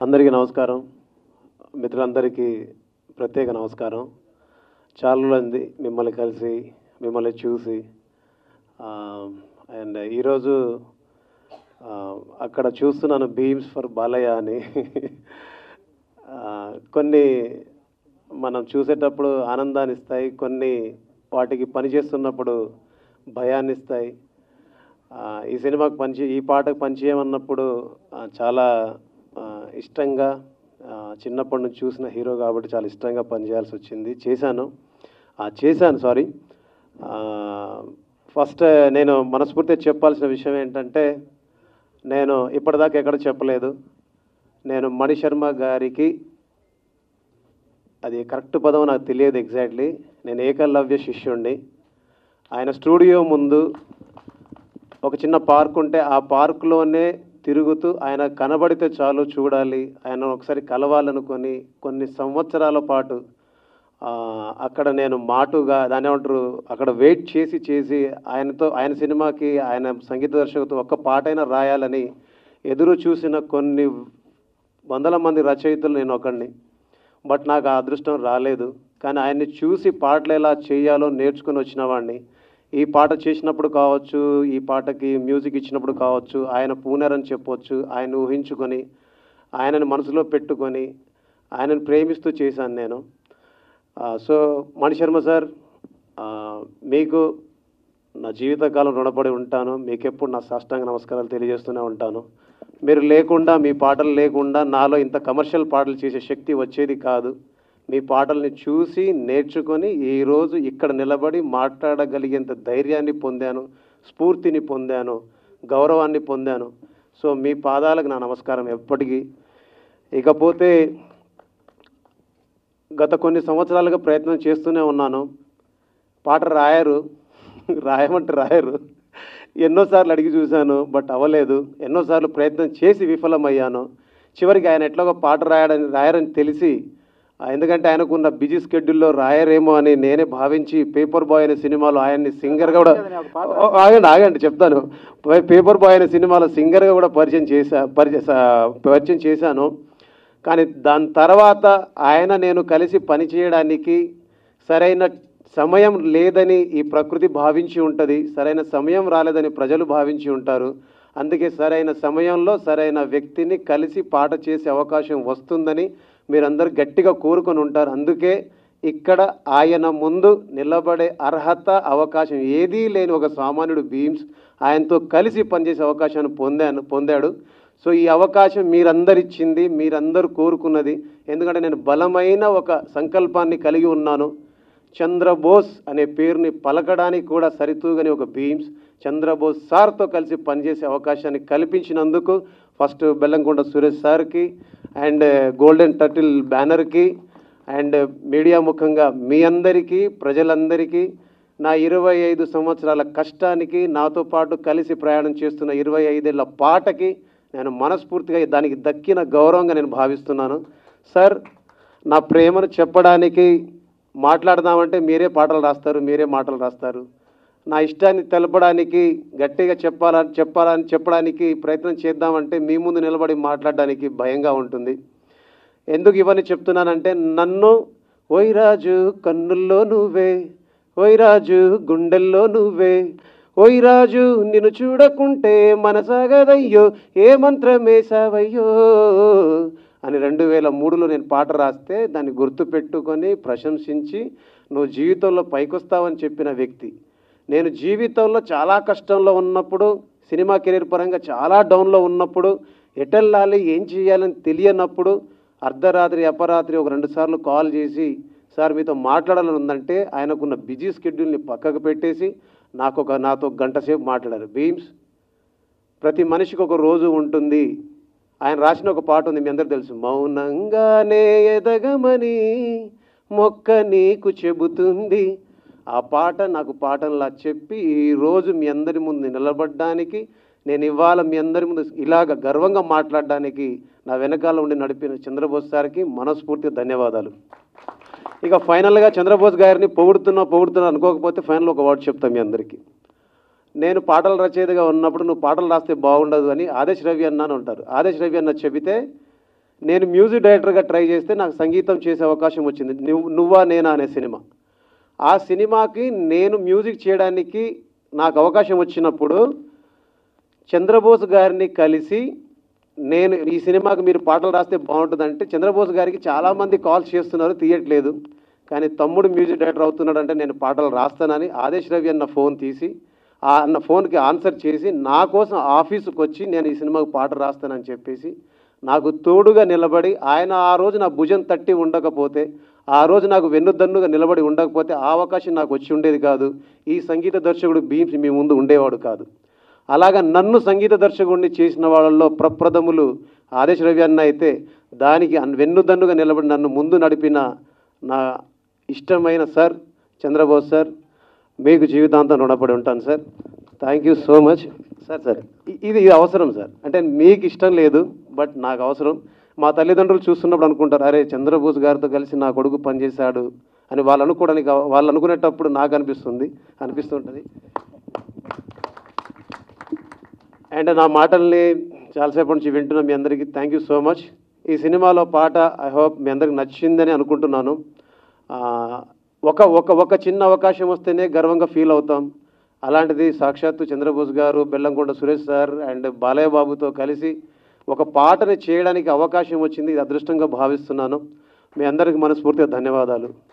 అందరికీ నమస్కారం. మిత్రులందరికీ ప్రత్యేక నమస్కారం. చాలా రోజులైంది మిమ్మల్ని కలిసి, మిమ్మల్ని చూసి. అండ్ ఈరోజు అక్కడ చూస్తున్నాను బీమ్స్ ఫర్ బాలయ్య అని. కొన్ని మనం చూసేటప్పుడు ఆనందాన్ని ఇస్తాయి, కొన్ని వాటికి పనిచేస్తున్నప్పుడు భయాన్ని ఇస్తాయి. ఈ సినిమాకి ఈ పాటకు పనిచేయమన్నప్పుడు చాలా ఇష్టంగా, చిన్నప్పటి నుంచి చూసిన హీరో కాబట్టి చాలా ఇష్టంగా పనిచేయాల్సి వచ్చింది. చేశాను. ఫస్ట్ నేను మనస్ఫూర్తిగా చెప్పాల్సిన విషయం ఏంటంటే, నేను ఇప్పటిదాకా ఎక్కడ చెప్పలేదు. నేను మణిశర్మ గారికి, అది కరెక్ట్ పదం నాకు తెలియదు ఎగ్జాక్ట్లీ, నేను ఏకలవ్య శిష్యుణ్ణి. ఆయన స్టూడియో ముందు ఒక చిన్న పార్క్ ఉంటే ఆ పార్కులోనే తిరుగుతూ ఆయన కనబడితే చాలు చూడాలి, ఆయన ఒకసారి కలవాలనుకొని కొన్ని సంవత్సరాల పాటు అక్కడ నేను మాటుగా దాని ఏమంటారు అక్కడ వెయిట్ చేసి ఆయన సినిమాకి, ఆయన సంగీత దర్శకుతో ఒక్క పాటైనా రాయాలని ఎదురు చూసిన కొన్ని వందల మంది రచయితలు నేను ఒకడిని. బట్ నాకు ఆ అదృష్టం రాలేదు. కానీ ఆయన్ని చూసి పాటలు ఎలా చేయాలో నేర్చుకుని వచ్చిన వాడిని. ఈ పాట చేసినప్పుడు కావచ్చు, ఈ పాటకి మ్యూజిక్ ఇచ్చినప్పుడు కావచ్చు, ఆయన పూనరని చెప్పవచ్చు. ఆయన ఊహించుకొని, ఆయనను మనసులో పెట్టుకొని, ఆయనను ప్రేమిస్తూ చేశాను నేను. సో మణిశర్మ సార్, మీకు నా జీవితకాలం రుణపడి ఉంటాను. మీకెప్పుడు నా సాష్టాంగ నమస్కారాలు తెలియజేస్తూనే ఉంటాను. మీరు లేకుండా, మీ పాటలు లేకుండా నాలో ఇంత కమర్షియల్ పాటలు చేసే శక్తి వచ్చేది కాదు. మీ పాటల్ని చూసి నేర్చుకొని ఈరోజు ఇక్కడ నిలబడి మాట్లాడగలిగేంత ధైర్యాన్ని పొందాను, స్ఫూర్తిని పొందాను, గౌరవాన్ని పొందాను. సో మీ పాదాలకు నా నమస్కారం ఎప్పటికీ. ఇకపోతే గత కొన్ని సంవత్సరాలుగా ప్రయత్నం చేస్తూనే ఉన్నాను. పాట రాయరు. ఎన్నోసార్లు అడిగి చూశాను, బట్ అవ్వలేదు. ఎన్నోసార్లు ప్రయత్నం చేసి విఫలమయ్యాను. చివరికి ఆయన ఎట్లాగో పాట రాయరని తెలిసి, ఎందుకంటే ఆయనకున్న బిజీ స్కెడ్యూల్లో రాయరేమో అని నేనే భావించి పేపర్ బాయ్ అనే సినిమాలో ఆయన్ని సింగర్గా కూడా ఆగండి చెప్తాను. పేపర్ బాయ్ అనే సినిమాలో సింగర్గా కూడా పరిచయం చేశాను. కానీ దాని తర్వాత నేను కలిసి పనిచేయడానికి సరైన సమయం లేదని ఈ ప్రకృతి భావించి ఉంటుంది, సరైన సమయం రాలేదని ప్రజలు భావించి ఉంటారు. అందుకే సరైన సమయంలో సరైన వ్యక్తిని కలిసి పాట చేసే అవకాశం వస్తుందని మీరందరూ గట్టిగా కోరుకొని ఉంటారు. అందుకే ఇక్కడ ఆయన ముందు నిలబడే అర్హత, అవకాశం ఏదీ లేని ఒక సామాన్యుడు బీమ్స్ ఆయనతో కలిసి పనిచేసే అవకాశాన్ని పొందాడు. సో ఈ అవకాశం మీరందరిచ్చింది, మీరందరూ కోరుకున్నది. ఎందుకంటే నేను బలమైన ఒక సంకల్పాన్ని కలిగి ఉన్నాను. చంద్రబోస్ అనే పేరుని పలకడానికి కూడా సరితూగని ఒక బీమ్స్ చంద్రబోస్ సార్తో కలిసి పనిచేసే అవకాశాన్ని కల్పించినందుకు ఫస్ట్ బెల్లంకొండ సురేష్ సార్కి అండ్ గోల్డెన్ టర్టిల్ బ్యానర్కి అండ్ మీడియా ముఖంగా మీ అందరికీ, ప్రజలందరికీ నా 25 సంవత్సరాల కష్టానికి, నాతో పాటు కలిసి ప్రయాణం చేస్తున్న 25 ఏళ్ల పాటకి నేను మనస్ఫూర్తిగా దానికి దక్కిన గౌరవంగా నేను భావిస్తున్నాను. సార్, నా ప్రేమను చెప్పడానికి మాట్లాడదామంటే మీరే పాటలు రాస్తారు, మీరే మాటలు రాస్తారు. నా ఇష్టాన్ని తెలపడానికి, గట్టిగా చెప్పడానికి ప్రయత్నం చేద్దామంటే మీ ముందు నిలబడి మాట్లాడడానికి భయంగా ఉంటుంది. ఎందుకు ఇవన్నీ చెప్తున్నానంటే, నన్ను ఓయిరాజు కన్నుల్లో నువ్వే, ఓయిరాజు గుండెల్లో నువ్వే, ఓయిరాజు నిన్ను చూడకుంటే మనసాగదయ్యో, ఏ మంత్రమేసావయ్యో అని 2003లో నేను పాట రాస్తే దాన్ని గుర్తుపెట్టుకొని ప్రశంసించి నువ్వు జీవితంలో పైకొస్తావని చెప్పిన వ్యక్తి. నేను జీవితంలో చాలా కష్టంలో ఉన్నప్పుడు, సినిమా కెరీర్ పరంగా చాలా డౌన్లో ఉన్నప్పుడు, ఎటెళ్ళాలి, ఏం చేయాలని తెలియనప్పుడు అర్ధరాత్రి అపరాత్రి ఒక 2 సార్లు కాల్ చేసి, సార్ మీతో మాట్లాడాలని ఉందంటే ఆయనకున్న బిజీ స్కెడ్యూల్ని పక్కకు పెట్టేసి నాతో గంట సేపు మాట్లాడారు. బీమ్స్, ప్రతి మనిషికి ఒక రోజు ఉంటుంది. ఆయన రాసిన ఒక పాట ఉంది, మీ అందరూ తెలుసు. మౌనంగానే ఎదగమని మొక్క నీకు చెబుతుంది. ఆ పాట నాకు పాటంలా చెప్పి ఈరోజు మీ అందరి ముందు నిలబడడానికి, నేను ఇవాళ మీ అందరి ముందు ఇలాగ గర్వంగా మాట్లాడడానికి నా వెనకాల ఉండి నడిపిన చంద్రబోస్ సార్కి మనస్ఫూర్తిగా ధన్యవాదాలు. ఇక ఫైనల్గా చంద్రబోస్ గారిని పొగుడుతున్నా అనుకోకపోతే ఫైనల్ ఒక వర్డ్ చెప్తాను మీ అందరికీ. నేను పాటల రచయితగా ఉన్నప్పుడు నువ్వు పాటలు రాస్తే బాగుండదు అని ఆదేశ్ రవి అన్న అని ఉంటారు. ఆదేశ్ రవి అన్న చెబితే నేను మ్యూజిక్ డైరెక్టర్గా ట్రై చేస్తే నాకు సంగీతం చేసే అవకాశం వచ్చింది. నువ్వా నేనా అనే సినిమా. ఆ సినిమాకి నేను మ్యూజిక్ చేయడానికి నాకు అవకాశం వచ్చినప్పుడు చంద్రబోస్ గారిని కలిసి నేను ఈ సినిమాకి మీరు పాటలు రాస్తే బాగుంటుందంటే, చంద్రబోస్ గారికి చాలామంది కాల్స్ చేస్తున్నారు, తీయట్లేదు. కానీ తమ్ముడు మ్యూజిక్ డైరెక్టర్ అవుతున్నాడంటే నేను పాటలు రాస్తానని ఆదేశ్ రవి అన్న ఫోన్ తీసి అన్న ఫోన్కి ఆన్సర్ చేసి నా కోసం ఆఫీసుకు వచ్చి నేను ఈ సినిమాకు పాట రాస్తానని చెప్పేసి నాకు తోడుగా నిలబడి, ఆయన ఆ రోజు నా భుజం తట్టి ఉండకపోతే, ఆ రోజు నాకు వెన్నుదన్నుగా నిలబడి ఉండకపోతే ఆ అవకాశం నాకు వచ్చి ఉండేది కాదు. ఈ సంగీత దర్శకుడు భీమ్స్ మీ ముందు ఉండేవాడు కాదు. అలాగా నన్ను సంగీత దర్శకుడిని చేసిన వాళ్ళల్లో ప్రప్రథములు ఆదేశ్ రవి అన్న అయితే, దానికి వెన్నుదన్నుగా నిలబడి నన్ను ముందు నడిపిన నా ఇష్టమైన సార్ చంద్రబోస్ సార్, మీకు జీవితాంతం రుణపడి ఉంటాను sir. Thank you so much sir. ఇది అవసరం సార్. అంటే మీకు ఇష్టం లేదు, బట్ నాకు అవసరం. మా తల్లిదండ్రులు చూస్తున్నప్పుడు అనుకుంటారు, అరే చంద్రబోస్ గారితో కలిసి నా కొడుకు పనిచేశాడు అని వాళ్ళు అనుకునేటప్పుడు నాకు అనిపిస్తుంటుంది. అండ్ నా మాటల్ని చాలాసేపటి నుంచి వింటున్న మీ అందరికీ థ్యాంక్ యూ సో మచ్. ఈ సినిమాలో పాట ఐ హోప్ మీ అందరికి నచ్చిందని అనుకుంటున్నాను. ఒక చిన్న అవకాశం వస్తేనే గర్వంగా ఫీల్ అవుతాం. అలాంటిది సాక్షాత్తు చంద్రబోస్ గారు, బెల్లంకొండ సురేష్ సార్ అండ్ బాలయ్య బాబుతో కలిసి ఒక పాటని చేయడానికి అవకాశం వచ్చింది. ఇది అదృష్టంగా భావిస్తున్నాను. మీ అందరికీ మనస్ఫూర్తిగా ధన్యవాదాలు.